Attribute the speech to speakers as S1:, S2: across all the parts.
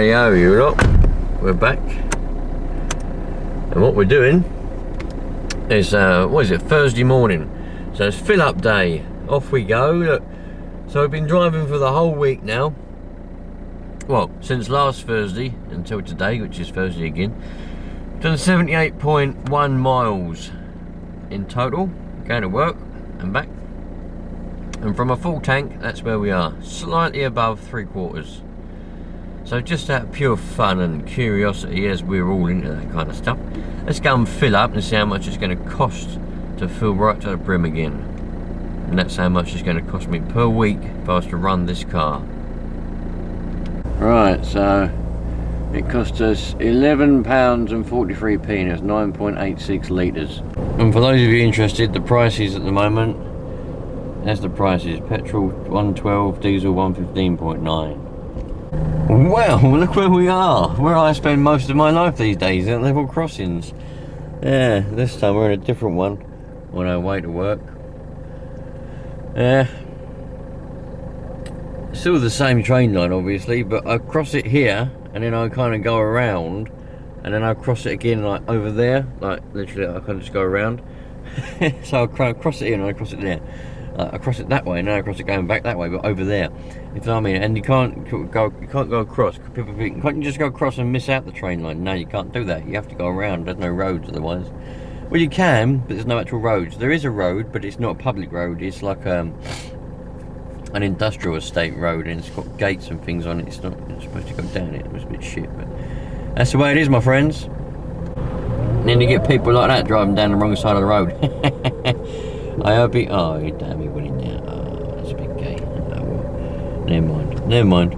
S1: Rightio, you lot, we're back, and what we're doing is what is it, Thursday morning, so it's fill up day. Off we go. Look, so we've been driving for the whole week now, well, since last Thursday until today, which is Thursday again. Done 78.1 miles in total, going to work and back, and from a full tank, that's where we are, slightly above 3/4. So just out of pure fun and curiosity, as we're all into that kind of stuff, let's go and fill up and see how much it's going to cost to fill right to the brim again. And that's how much it's going to cost me per week if I was to run this car. Right, so it cost us £11.43, and that's 9.86 litres. And for those of you interested, the prices at the moment, that's the prices. Petrol 112, diesel 115.9. Well, look where we are, where I spend most of my life these days, at level crossings. Yeah, this time we're in a different one on our way to work. Still the same train line, obviously, but I cross it here, and then I kind of go around, and then I cross it again, like over there, like literally I kind of just go around. So I kind of cross it here and I cross it there. I cross it that way, and then I cross it going back that way, but over there. You know what I mean? And you can't go across. People think, can't you just go across and miss out the train line? No, you can't do that. You have to go around. There's no roads otherwise. Well, you can, but there's no actual roads. There is a road, but it's not a public road. It's like an industrial estate road, and it's got gates and things on it. It's not supposed to go down it. It was a bit shit, but that's the way it is, my friends. And then you get people like that driving down the wrong side of the road. I hope he... Oh, damn, he went in there. Oh, that's a bit gay. Oh, well. Never mind.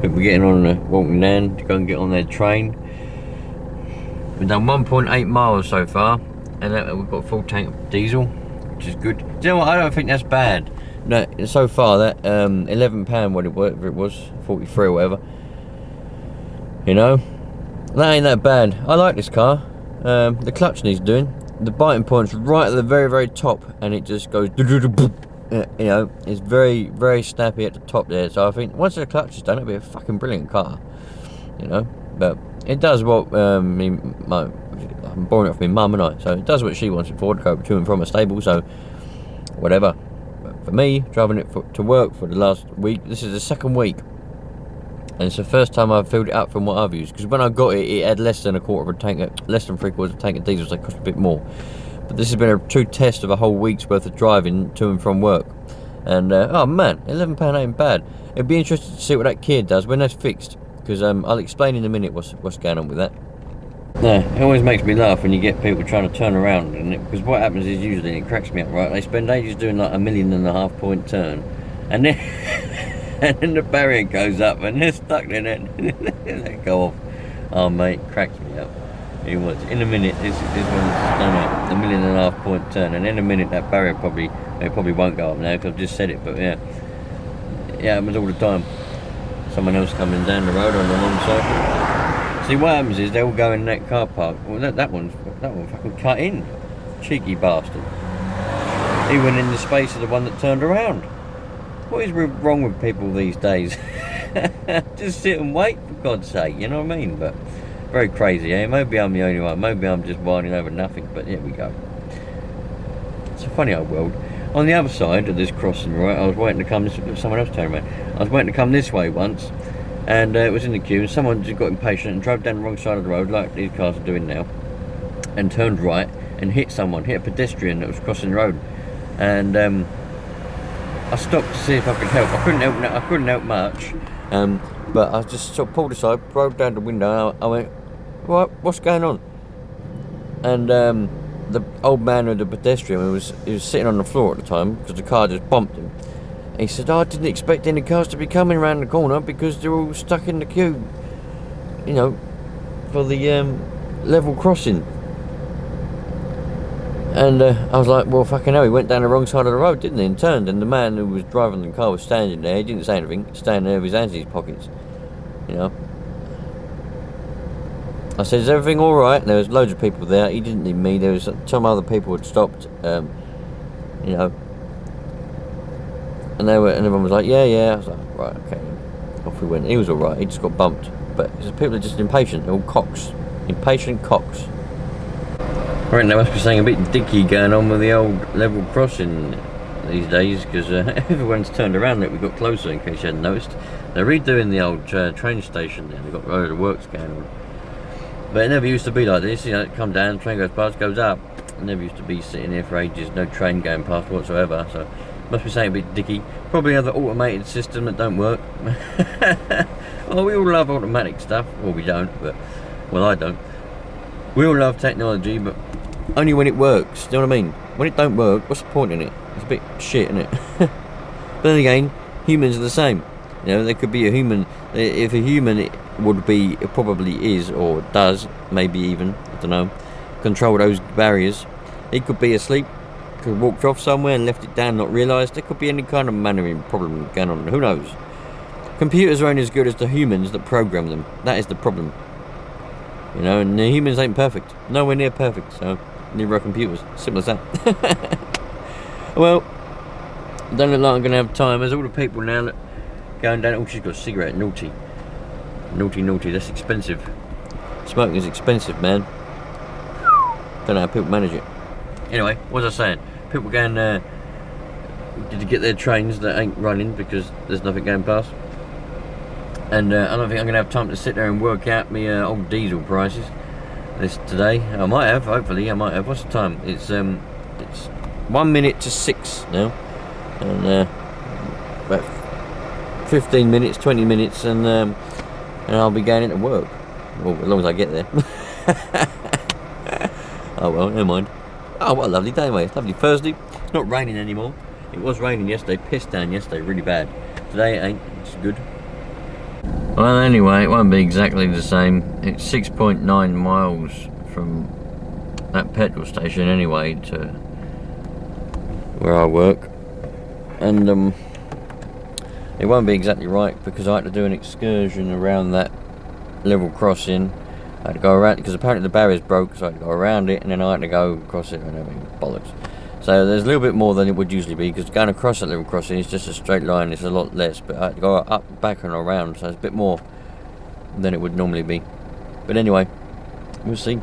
S1: But we're getting on the walking down to go and get on their train. We've done 1.8 miles so far, and we've got a full tank of diesel, which is good. Do you know what? I don't think that's bad. No, so far, that £11, whatever it was, 43 or whatever. You know, that ain't that bad. I like this car. The clutch needs doing. The biting point's right at the very, very top, and it just goes, you know, it's very, very snappy at the top there. So I think once the clutch is done, it'll be a fucking brilliant car, you know. But it does what I'm borrowing it from my mum and I, so it does what she wants it for, to go to and from a stable. So whatever. But for me, driving it to work for the last week, this is the second week, and it's the first time I've filled it up from what I've used. Because when I got it, it had less than 1/4 of a tank, less than 3/4 of a tank of diesel, so it cost a bit more. But this has been a true test of a whole week's worth of driving to and from work. And oh man, £11 ain't bad. It'd be interesting to see what that Kia does when that's fixed, because I'll explain in a minute what's going on with that. Yeah, it always makes me laugh when you get people trying to turn around, because what happens is usually, and it cracks me up, right? They spend ages doing like a 1.5 point turn, and then and then the barrier goes up, and they're stuck in it, and they go off. Oh mate, cracks me up. In a minute, this one's done a 1.5 point turn, and in a minute that barrier probably won't go up now, because I've just said it. But yeah, it happens all the time. Someone else coming down the road on the wrong side. See, what happens is they'll go in that car park. Well, that one fucking cut in, cheeky bastard. He went in the space of the one that turned around. What is wrong with people these days? Just sit and wait, for God's sake, you know what I mean? But very crazy, eh? Maybe I'm the only one. Maybe I'm just whining over nothing. But here we go. It's a funny old world. On the other side of this crossing, right, I was waiting to come this way. Someone else turned around. I was waiting to come this way once, and it was in the queue, and someone just got impatient and drove down the wrong side of the road, like these cars are doing now, and turned right and hit a pedestrian that was crossing the road. And I stopped to see if I could help. I couldn't help much. But I just sort of pulled aside, rolled down the window. I went, what's going on? And the old man with the pedestrian, he was sitting on the floor at the time, because the car just bumped him. He said, I didn't expect any cars to be coming around the corner, because they're all stuck in the queue, you know, for the level crossing. And I was like, well, fucking hell, he went down the wrong side of the road, didn't he? And turned, and the man who was driving the car was standing there. He didn't say anything, standing there with his hands in his pockets, you know. I said, is everything all right? And there was loads of people there. He didn't need me. There was some other people had stopped, you know. And everyone was like, yeah. I was like, right, okay. Off we went. He was alright, he just got bumped. But people are just impatient, they're all cocks. Impatient cocks. I reckon there must be something a bit dicky going on with the old level crossing these days, because everyone's turned around that we got closer, in case you hadn't noticed. They're redoing the old train station there, they've got a load of works going on. But it never used to be like this, you know, come down, train goes past, goes up. It never used to be sitting here for ages, no train going past whatsoever, so must be something a bit dicky. Probably another automated system that don't work. Well, we all love automatic stuff, well we don't, but, well I don't. We all love technology, but only when it works, do you know what I mean? When it don't work, what's the point in it? It's a bit shit, isn't it? But then again, humans are the same. You know, there could be a human, if a human it would be, it probably is, or does, maybe even, I don't know, control those barriers. It could be asleep, could have walked off somewhere and left it down, not realised. There could be any kind of mannering problem going on, who knows? Computers are only as good as the humans that program them. That is the problem. You know, and the humans ain't perfect. Nowhere near perfect, so neither are computers. Simple as that. Well, don't look like I'm going to have time. There's all the people now that going down. Oh, she's got a cigarette. Naughty. Naughty, naughty. That's expensive. Smoking is expensive, man. Don't know how people manage it. Anyway, what was I saying? People going to get their trains that ain't running because there's nothing going past. And I don't think I'm going to have time to sit there and work out my old diesel prices this today. I might have, hopefully I might have. What's the time? It's 1 minute to 6 now. And about 15 minutes, 20 minutes, and I'll be going into work. Well, as long as I get there. Oh well, never mind. Oh, what a lovely day, mate. It's lovely Thursday. It's not raining anymore. It was raining yesterday, pissed down yesterday, really bad. Today it ain't, it's good. Well, anyway, it won't be exactly the same. It's 6.9 miles from that petrol station anyway to where I work. And it won't be exactly right because I had to do an excursion around that level crossing. I had to go around because apparently the barrier's broke, so I had to go around it and then I had to go across it and everything. Bollocks. So there's a little bit more than it would usually be, because going across that level crossing is just a straight line, it's a lot less, but I had to go up, back and around, so it's a bit more than it would normally be. But anyway, we'll see.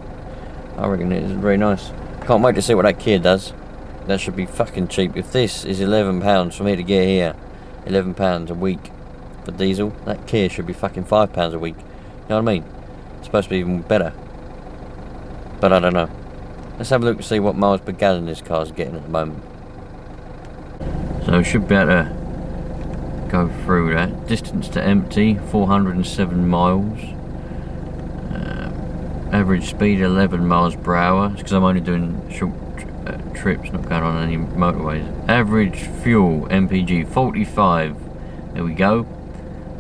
S1: I reckon it is very nice. Can't wait to see what that Kia does. That should be fucking cheap. If this is £11 for me to get here, £11 a week for diesel, that Kia should be fucking £5 a week. You know what I mean? It's supposed to be even better. But I don't know. Let's have a look to see what miles per gallon this car's getting at the moment. So we should be able to go through that. Distance to empty, 407 miles. Average speed, 11 miles per hour. It's because I'm only doing short trips, not going on any motorways. Average fuel, MPG, 45. There we go.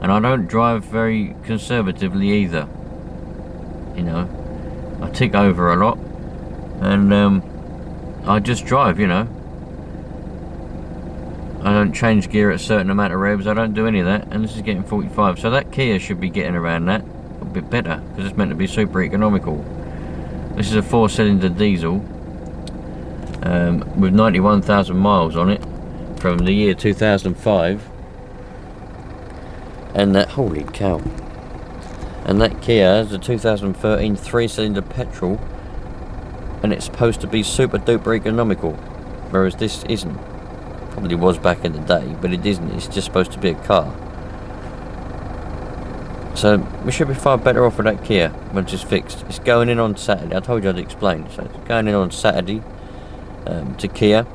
S1: And I don't drive very conservatively either. You know, I tick over a lot. And I just drive, you know. I don't change gear at a certain amount of revs. I don't do any of that. And this is getting 45. So that Kia should be getting around that. A bit better, because it's meant to be super economical. This is a 4-cylinder diesel with 91,000 miles on it from the year 2005. And that, holy cow. And that Kia is a 2013 3-cylinder petrol. And it's supposed to be super duper economical, whereas this isn't. Probably was back in the day, but it isn't. It's just supposed to be a car. So we should be far better off with that Kia once it's fixed. It's going in on Saturday. I told you I'd explain. So it's going in on Saturday to Kia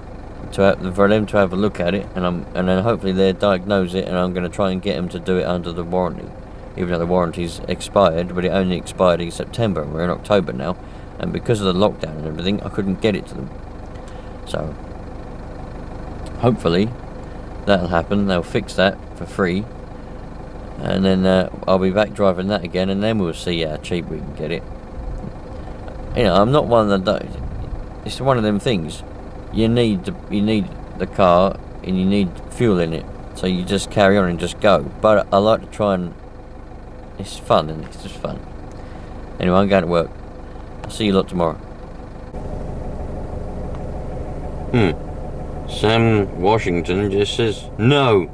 S1: for them to have a look at it, and then hopefully they'll diagnose it, and I'm going to try and get them to do it under the warranty, even though the warranty's expired. But it only expired in September. We're in October now. And because of the lockdown and everything, I couldn't get it to them. So, hopefully, that'll happen. They'll fix that for free. And then I'll be back driving that again, and then we'll see how cheap we can get it. You know, I'm not one that don't. It's one of them things. You need the car, and you need fuel in it. So you just carry on and just go. But I like to try and... It's fun, and it's just fun. Anyway, I'm going to work. I'll see you lot tomorrow. Sam Washington just says, no,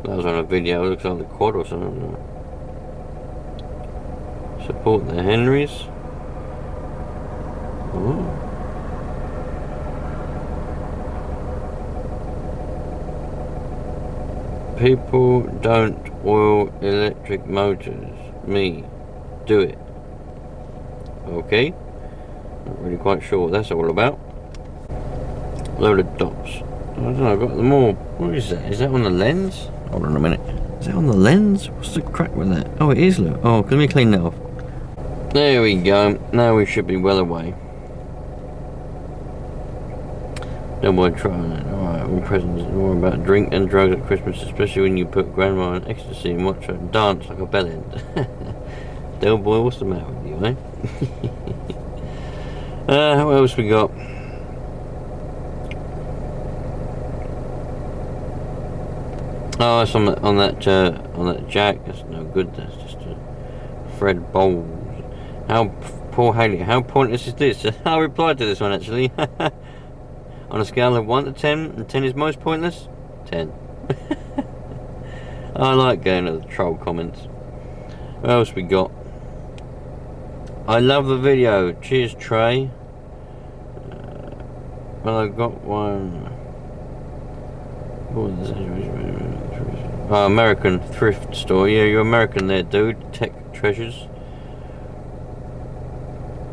S1: That was on a video. It looks like the quad or something. Support the Henrys. Ooh. People don't oil electric motors. Me. Do it. Okay. Not really quite sure what that's all about. Load of dots. I don't know, I've got them all. What is that? Is that on the lens? Hold on a minute. Is that on the lens? What's the crack with that? Oh, it is, look. Oh, let me clean that off. There we go. Now we should be well away. Don't worry, try it. Alright, all presents are more about drink and drugs at Christmas, especially when you put grandma on ecstasy and watch her dance like a bellend. Del boy, what's the matter with you, eh? What else we got? Oh, that's on that jack. That's no good. That's just a Fred Bowles. Poor Haley. How pointless is this? I replied to this one actually. On a scale of 1 to 10, and 10 is most pointless. 10. I like going to the troll comments. What else we got? I love the video. Cheers, Trey. Well, I got one. Oh, American thrift store. Yeah, you're American there, dude. Tech treasures.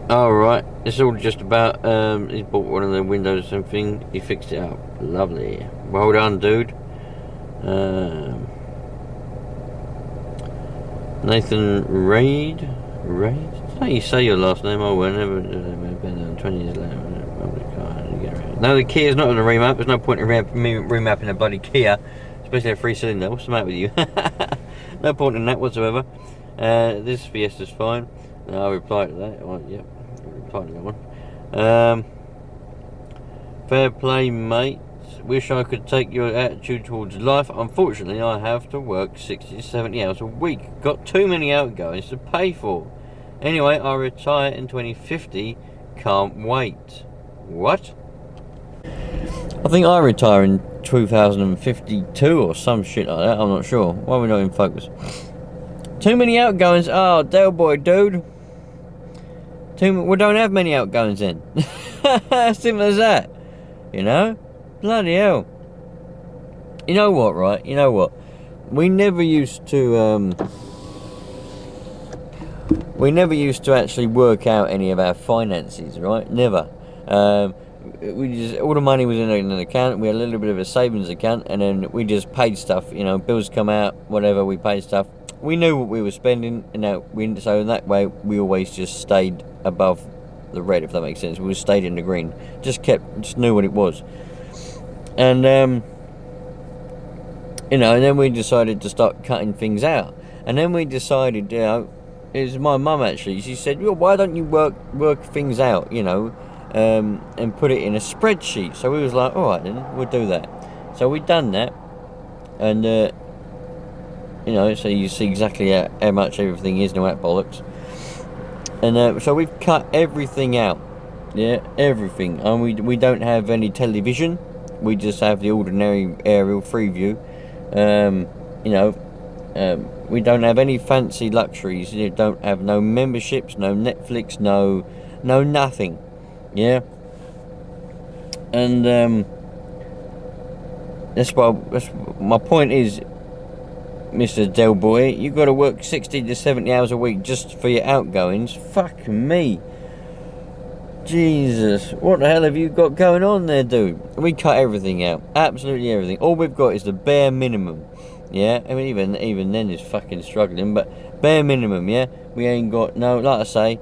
S1: Alright, it's all just about, he bought one of the windows or something. He fixed it up. Lovely. Well done, dude. Nathan Raid? Raid? How do you say your last name? Oh, well, never been 20 years later. No, the Kia's not on the remap. There's no point in remapping a bloody Kia, especially a 3-cylinder. What's the matter with you? No point in that whatsoever. This Fiesta's fine. I'll reply to that. Well, yep, I'll reply to that one. Fair play, mate. Wish I could take your attitude towards life. Unfortunately, I have to work 60 to 70 hours a week. Got too many outgoings to pay for. Anyway, I retire in 2050. Can't wait. What? I think I retire in 2052 or some shit like that. I'm not sure. Why are we not in focus? Too many outgoings. Oh, Del boy, dude. We don't have many outgoings then. Simple as that. You know? Bloody hell. You know what, right? You know what? We never used to actually work out any of our finances, right? Never. We just, all the money was in an account. We had a little bit of a savings account, and then we just paid stuff. You know, bills come out, whatever. We paid stuff. We knew what we were spending, and so in that way, we always just stayed above the red, if that makes sense. We stayed in the green. Just knew what it was. And you know, and then we decided to start cutting things out. And then we decided, you know, it was my mum actually. She said, well, why don't you work things out, you know, and put it in a spreadsheet? So we was like, all right, then we'll do that. So we done that, and you know, so you see exactly how much everything is and all that bollocks. And so we've cut everything out, yeah, everything. And we don't have any television. We just have the ordinary aerial Freeview. You know, we don't have any fancy luxuries. You don't have no memberships, no Netflix, no nothing. Yeah. And that's my point is, Mr. Del Boy, you got to work 60 to 70 hours a week just for your outgoings. Fuck me. Jesus, what the hell have you got going on there, dude? We cut everything out, absolutely everything. All we've got is the bare minimum. Yeah, I mean even then is fucking struggling, but bare minimum. Yeah, we ain't got no. Like I say,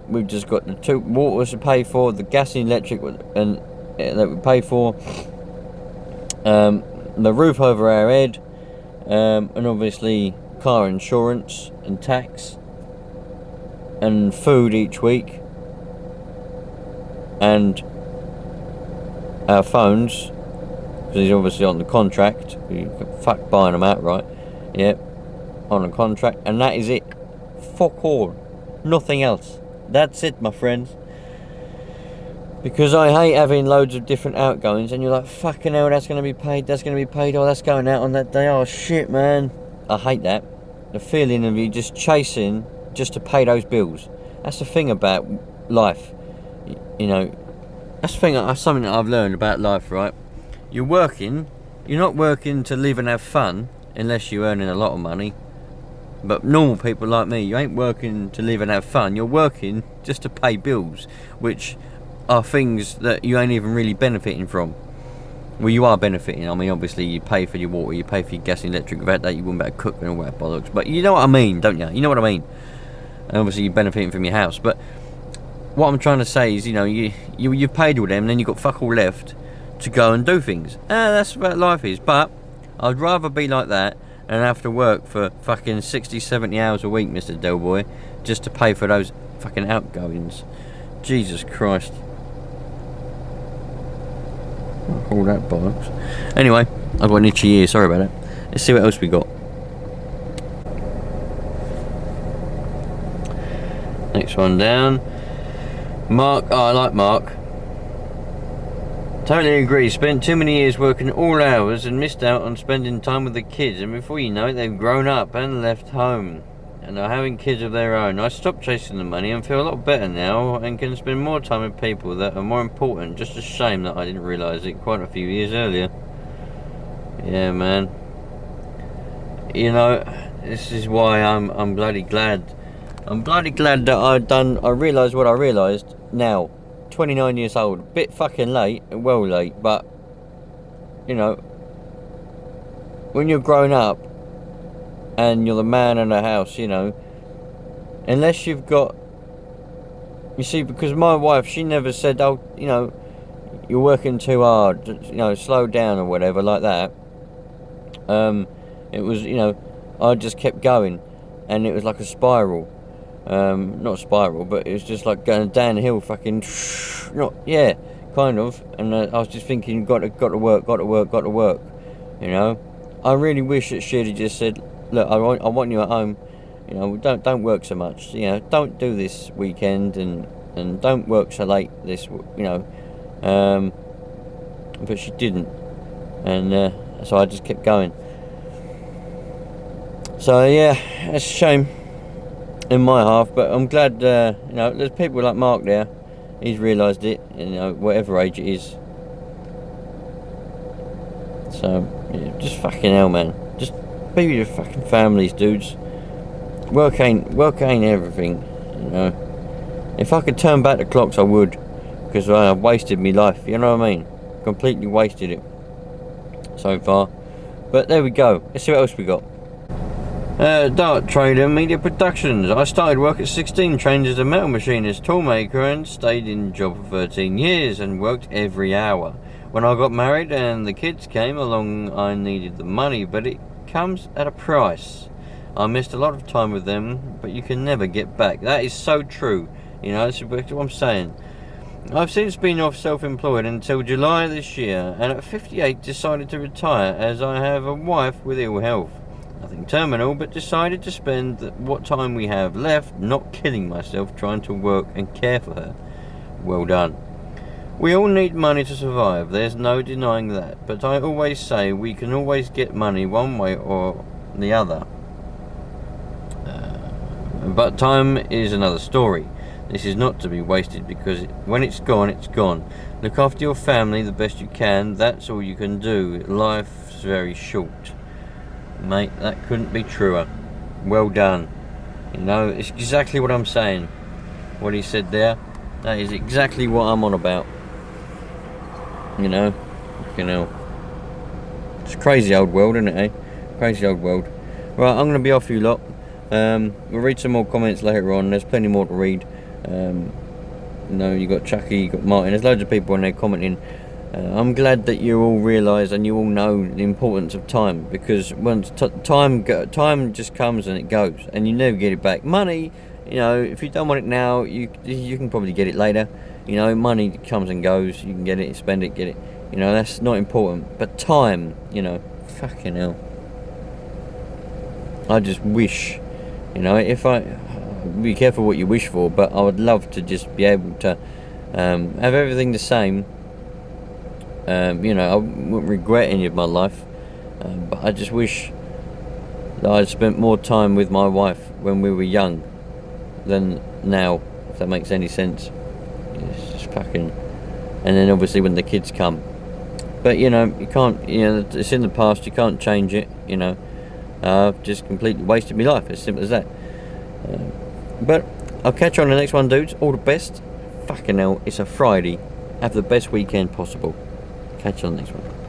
S1: we've just got the 2 waters to pay for, the gas and electric, and that we pay for. The roof over our head, and obviously car insurance and tax, and food each week. And our phones, because he's obviously on the contract. You can fuck buying them outright. Yep, on a contract, and that is it. Fuck all, nothing else. That's it, my friends. Because I hate having loads of different outgoings, and you're like, fucking hell, that's going to be paid, that's going to be paid, oh, that's going out on that day, oh, shit, man. I hate that. The feeling of you just chasing just to pay those bills. That's the thing about life. You know, that's the thing, that's something that I've learned about life, right? You're not working to live and have fun, unless you're earning a lot of money. But normal people like me, you ain't working to live and have fun, you're working just to pay bills, which are things that you ain't even really benefiting from. Well, you are benefiting. I mean, obviously you pay for your water, you pay for your gas and electric. Without that you wouldn't be able to cook and all that bollocks. But you know what I mean, don't you? You know what I mean. And obviously you're benefiting from your house. But what I'm trying to say is, you know, you've paid all them, and then you've got fuck all left to go and do things. That's what life is. But I'd rather be like that and have to work for fucking 60, 70 hours a week, Mr. Delboy, just to pay for those fucking outgoings. Jesus Christ. All that bollocks. Anyway, I've got an itchy ear, sorry about that. Let's see what else we got. Next one down. Mark, oh, I like Mark. Totally agree. Spent too many years working all hours and missed out on spending time with the kids, and before you know it, they've grown up and left home and are having kids of their own. I stopped chasing the money and feel a lot better now and can spend more time with people that are more important. Just a shame that I didn't realise it quite a few years earlier. Yeah, man. You know, this is why I'm bloody glad. I'm bloody glad that I realised what I realised now. 29 years old. A bit fucking late, well late, but you know, when you're grown up and you're the man in the house, you know, unless you've got, you see, because my wife, she never said, oh, you know, you're working too hard, you know, slow down or whatever like that. It was, you know, I just kept going, and it was like a spiral. Not a spiral, but it was just like going downhill, fucking, not, yeah, kind of. And I was just thinking, got to work, you know. I really wish that she'd have just said, look, I want you at home, you know, don't work so much, you know, don't do this weekend, and don't work so late this, you know. But she didn't, and so I just kept going. So yeah, it's a shame in my half, but I'm glad, you know, there's people like Mark there. He's realised it, you know, whatever age it is. So yeah, just fucking hell, man. Just be with your fucking families, dudes. Work ain't everything, you know. If I could turn back the clocks, I would, because I've wasted my life. You know what I mean? Completely wasted it so far. But there we go. Let's see what else we got. Dart Trader Media Productions. I started work at 16, trained as a metal machinist, toolmaker, and stayed in job for 13 years and worked every hour. When I got married and the kids came along, I needed the money, but it comes at a price. I missed a lot of time with them, but you can never get back. That is so true. You know, that's what I'm saying. I've since been off self-employed until July this year, and at 58 decided to retire as I have a wife with ill health. Nothing terminal, but decided to spend what time we have left not killing myself trying to work and care for her. Well done. We all need money to survive, there's no denying that, but I always say we can always get money one way or the other. But time is another story. This is not to be wasted, because when it's gone, it's gone. Look after your family the best you can, that's all you can do. Life's very short. Mate, that couldn't be truer. Well done. You know, it's exactly what I'm saying. What he said there, that is exactly what I'm on about. You know, it's a crazy old world, isn't it, eh? Crazy old world. Right, I'm going to be off, you lot. We'll read some more comments later on. There's plenty more to read. You know, you got Chucky, you got Martin. There's loads of people on there commenting. I'm glad that you all realise and you all know the importance of time, because once time just comes and it goes, and you never get it back. Money, you know, if you don't want it now, you can probably get it later. You know, money comes and goes. You can get it, spend it, get it. You know, that's not important. But time, you know, fucking hell. I just wish, you know, if I be careful what you wish for, but I would love to just be able to Have everything the same. You know, I wouldn't regret any of my life, but I just wish that I'd spent more time with my wife when we were young than now, if that makes any sense. It's just fucking... And then obviously when the kids come. But, you know, you can't, you know, it's in the past, you can't change it, you know. I've just completely wasted my life, as simple as that. But I'll catch you on the next one, dudes. All the best. Fucking hell, it's a Friday. Have the best weekend possible. Catch you on the next one.